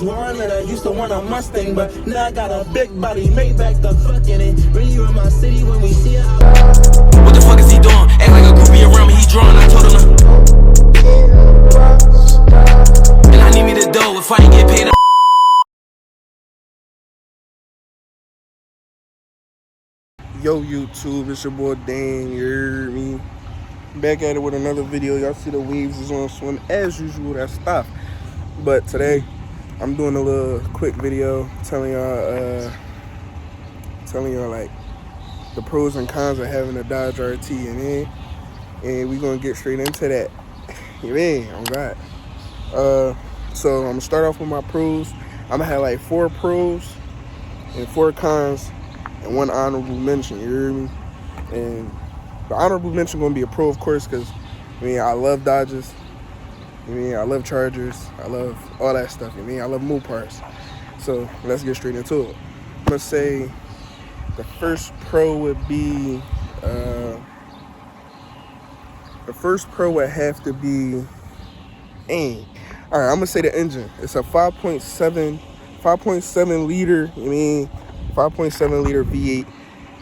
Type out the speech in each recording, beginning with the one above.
one that I used to want a Mustang, but now I got a big body, made back the fucking it. Bring you in my city when we see it. What the fuck is he doing? Act like a groupie around me, he drawing. I told him, and I need me the dough if I ain't get paid. Yo YouTube, it's your boy Dan, you heard me? Back at it with another video. Y'all see the waves is on swim as usual, that's stuff. But today, I'm doing a little quick video telling y'all like the pros and cons of having a Dodge RT, and we gonna get straight into that. You mean? Oh God. So I'm gonna start off with my pros. I'm gonna have like 4 pros and 4 cons and 1 honorable mention. You hear me? And the honorable mention gonna be a pro, of course, because I love Dodges. I love Chargers. I love all that stuff. I love Mopars. So let's get straight into it. I'm gonna say the first pro would be have to be all right, I'm gonna say the engine. It's a 5.7 liter. 5.7 liter V8,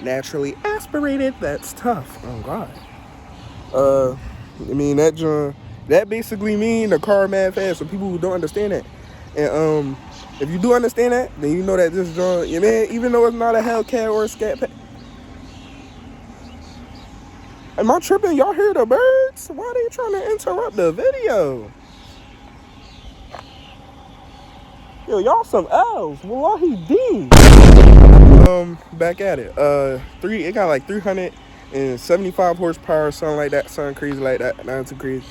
naturally aspirated. That's tough. Oh God. That basically mean the car mad fast. For people who don't understand that, and if you do understand that, then you know that this joint, even though it's not a Hellcat or a Scat Pack. Am I tripping? Y'all hear the birds? Why are they trying to interrupt the video? Yo, y'all some L's. Wallahi D. Back at it. It got like 375 horsepower, something like that, something crazy like that. Not too crazy.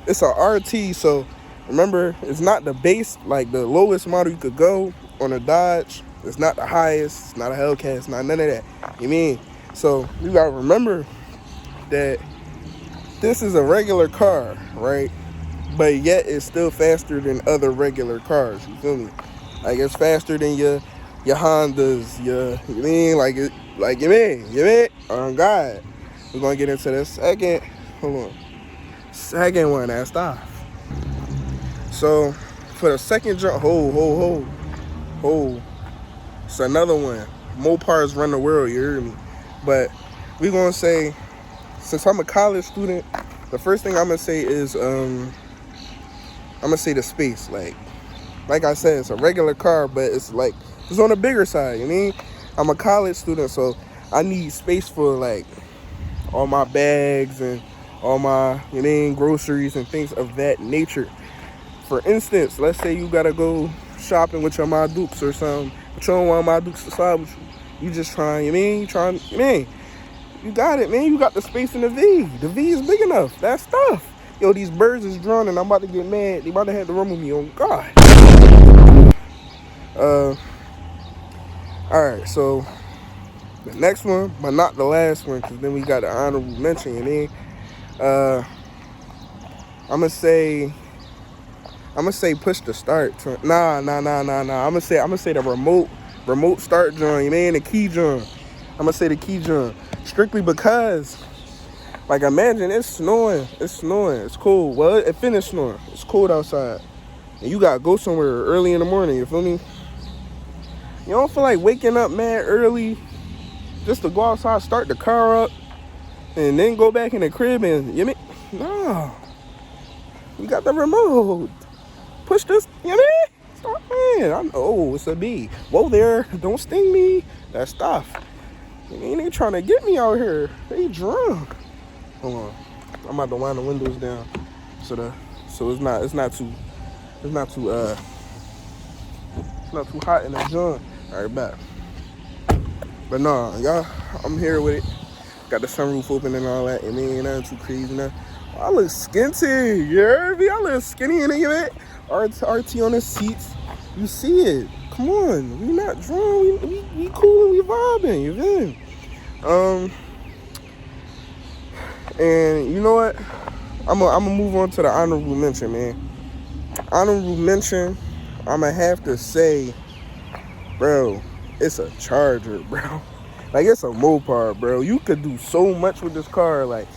It's a RT, so remember, it's not the base, like the lowest model you could go on a Dodge. It's not the highest. It's not a Hellcat. It's not none of that. So you gotta remember that this is a regular car, right? But yet it's still faster than other regular cars. You feel me? Like it's faster than your Hondas. Oh God. We're gonna get into the second. Hold on. Second one. That's off. So for the second jump, hold. It's another one. Mopars run the world. You hear me? But we're gonna say, since I'm a college student, the first thing I'm gonna say is I'm gonna say the space. Like I said, it's a regular car, but it's on the bigger side. I'm a college student, so I need space for like all my bags and all my groceries and things of that nature. For instance, let's say you gotta go shopping with your My Dukes or something, but you don't want My Dukes to side with you. You just trying, you got it, man. You got the space in the V. The V is big enough. That's tough. Yo, these birds is drowning. I'm about to get mad. They about to have to run with me. Oh God. All right. So the next one, but not the last one, because then we got the honorable mention. I'm gonna say push the start. Nah. I'm gonna say the remote start joint. The key joint. I'm gonna say the key joint strictly because, like, imagine it's snowing. It's cold. Well, it finished snowing. It's cold outside, and you gotta go somewhere early in the morning. You feel me? You don't feel like waking up mad early just to go outside, start the car up, and then go back in the crib and no. You got the remote. Push this. Stop, man. I know it's a bee. Whoa there. Don't sting me. That's tough. They trying to get me out here. They drunk. Hold on. I'm about to wind the windows down so it's not too hot in the joint. All right, back. But no, y'all, I'm here with it. Got the sunroof open and all that. Ain't nothing too crazy now. I look skinty. You heard me? I look skinny in it. RT on the seats. You see it. Come on. We not drunk. We cool and we vibing. You feel me? And you know what? I'm gonna move on to the honorable mention, man. Honorable mention, I'm gonna have to say, bro, it's a Charger, bro. Like, it's a Mopar, bro. You could do so much with this car. Like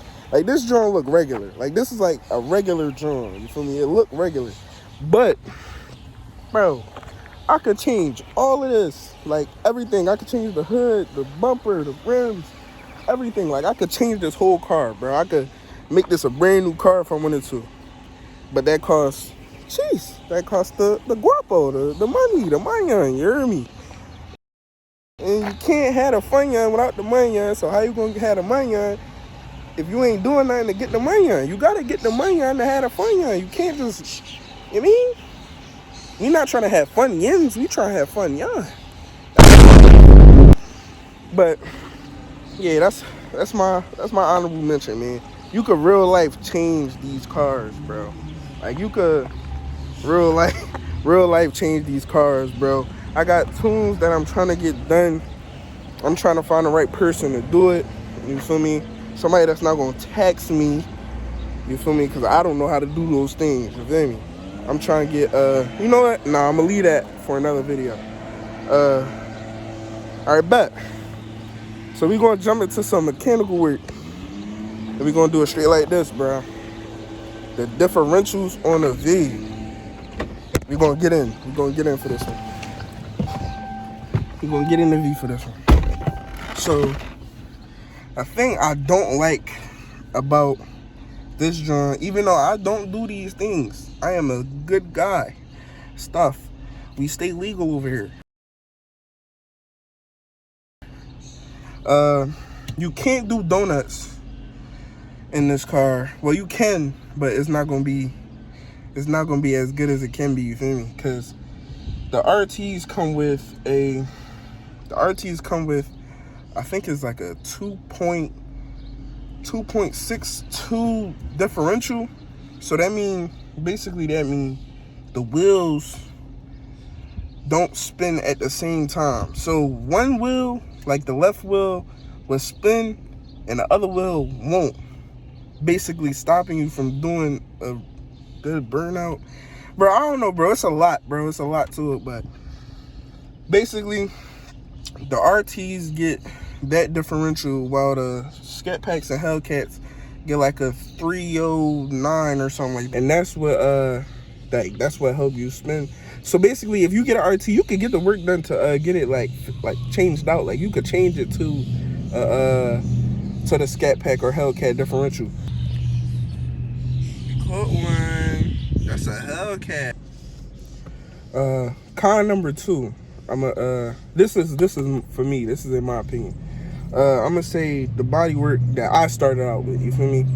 this joint look regular. Like, this is like a regular joint. You feel me? It look regular. But bro, I could change all of this, like everything. I could change the hood, the bumper, the rims, everything. Like I could change this whole car, bro. I could make this a brand new car if I wanted to. But that costs, jeez, that costs the guapo, the money, the mayan, you hear me? And you can't have the Funyun without the mayan. So how you gonna have the mayan if you ain't doing nothing to get the mayan? You gotta get the mayan to have the Funyun. You can't just, you mean? We not trying to have fun yins, we trying to have fun young. But yeah, that's my honorable mention, man. You could real life change these cars, bro. Like you could real life change these cars, bro. I got tunes that I'm trying to get done. I'm trying to find the right person to do it. You feel me? Somebody that's not gonna tax me. You feel me? Because I don't know how to do those things. You feel me? I'm trying to get, you know what? Nah, I'm going to leave that for another video. All right, bet. So we going to jump into some mechanical work. And we going to do it straight like this, bro. The differentials on a V. We going to get in. We going to get in for this one. We going to get in the V for this one. So, a thing I don't like about this joint, even though I don't do these things, I am a good guy. Stuff. We stay legal over here. You can't do donuts in this car. Well, you can, but it's not gonna be as good as it can be, you feel me? Because the RTs come with I think it's like a 2.62 differential. So that mean the wheels don't spin at the same time. So one wheel, like the left wheel, will spin and the other wheel won't, basically stopping you from doing a good burnout. Bro, I don't know, bro. It's a lot, bro. It's a lot to it, but basically the RTs get that differential while the Scat Packs and Hellcats get like a 309 or something like that. And that's what help you spin. So basically, if you get an RT, you can get the work done to get it like changed out. Like you could change it to the Scat Pack or Hellcat differential. Caught one. That's a Hellcat. Con number 2. This is for me. This is in my opinion. I'm gonna say the body work that I started out with. You feel me?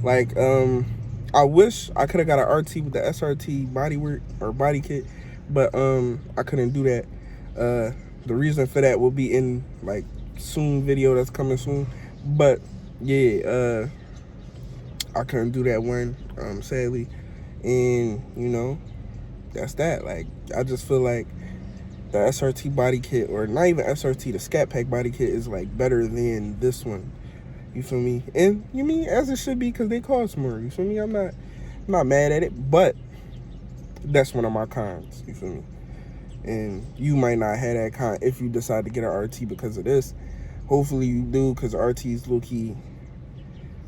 Like I wish I could have got an RT with the SRT body work or body kit, but I couldn't do that. The reason for that will be in like soon video that's coming soon. But yeah, I couldn't do that one, sadly, and you know, that's that. Like I just feel like the SRT body kit, or not even SRT, the Scat Pack body kit is like better than this one. You feel me? And you mean as it should be, because they cost more. You feel me? I'm not mad at it, but that's one of my cons. You feel me? And you might not have that con if you decide to get an RT because of this. Hopefully you do, because RTs low key.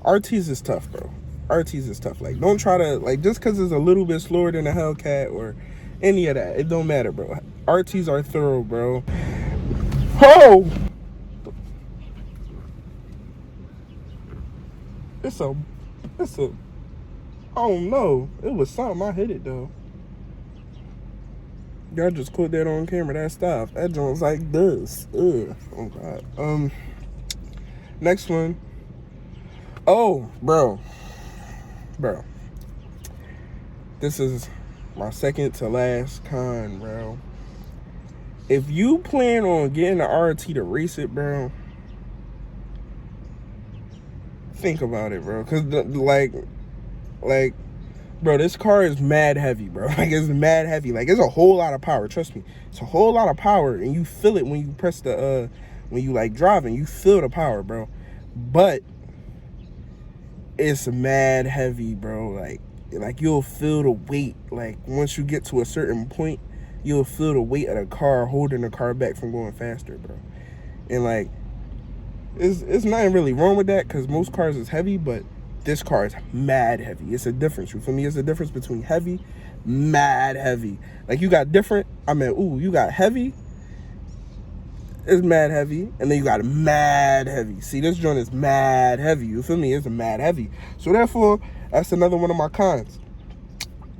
RTs is tough, bro. RTs is tough. Like don't try to, like, just because it's a little bit slower than a Hellcat or any of that, it don't matter, bro. RTs are thorough, bro. Oh! It's a, oh no, it was something. I hit it though. Y'all just put that on camera. That stuff. That joint's like this. Ugh. Oh god. Next one. Oh, bro. This is my second to last con, bro. If you plan on getting an RT to race it, bro, think about it, bro. Cause like, bro, this car is mad heavy, bro. Like it's mad heavy. Like it's a whole lot of power. Trust me, it's a whole lot of power, and you feel it when you press the when you like driving. You feel the power, bro. But it's mad heavy, bro. Like you'll feel the weight. Like once you get to a certain point, you'll feel the weight of the car holding the car back from going faster, bro. And like, it's nothing really wrong with that, because most cars is heavy, but this car is mad heavy. It's a difference. You feel me? It's a difference between heavy, mad heavy. Like you got different, I mean, ooh, you got heavy, it's mad heavy, and then you got mad heavy. See, this joint is mad heavy, you feel me? It's a mad heavy. So therefore, that's another one of my cons.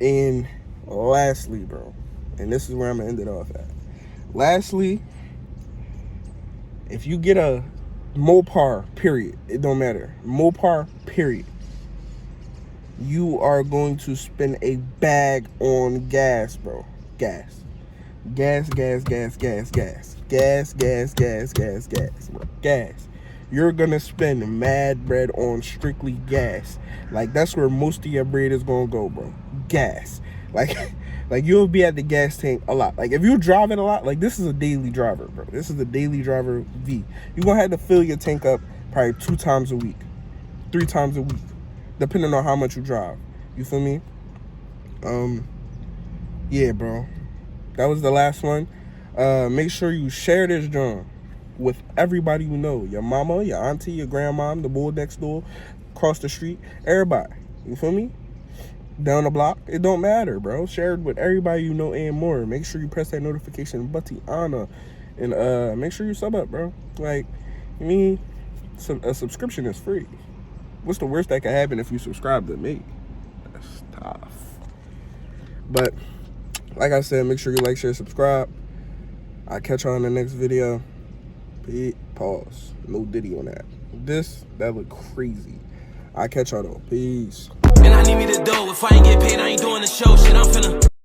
And lastly, bro, and this is where I'm gonna end it off at. Lastly, if you get a Mopar, period, it don't matter. Mopar, period. You are going to spend a bag on gas, bro. Gas. Gas, gas, gas, gas, gas. Gas, gas, gas, gas, gas, bro. Gas. You're gonna spend mad bread on strictly gas. Like, that's where most of your bread is gonna go, bro. Gas. Like you'll be at the gas tank a lot. Like, if you're driving a lot, like, this is a daily driver, bro. This is a daily driver V. You're gonna have to fill your tank up probably 2 times a week, 3 times a week, depending on how much you drive. You feel me? Yeah, bro. That was the last one. Make sure you share this joint with everybody you know. Your mama, your auntie, your grandma, the boy next door, across the street, everybody. You feel me? Down the block, it don't matter, bro. Share it with everybody you know and more. Make sure you press that notification button on, and make sure you sub up, bro. Like, I mean, a subscription is free. What's the worst that can happen if you subscribe to me? That's tough. But like I said, make sure you like, share, subscribe. I'll catch y'all in the next video. Pause. No Diddy on that. That look crazy. I'll catch y'all though. Peace. And I need me to do. If I ain't get paid, I ain't doing the show. Shit, I'm finna.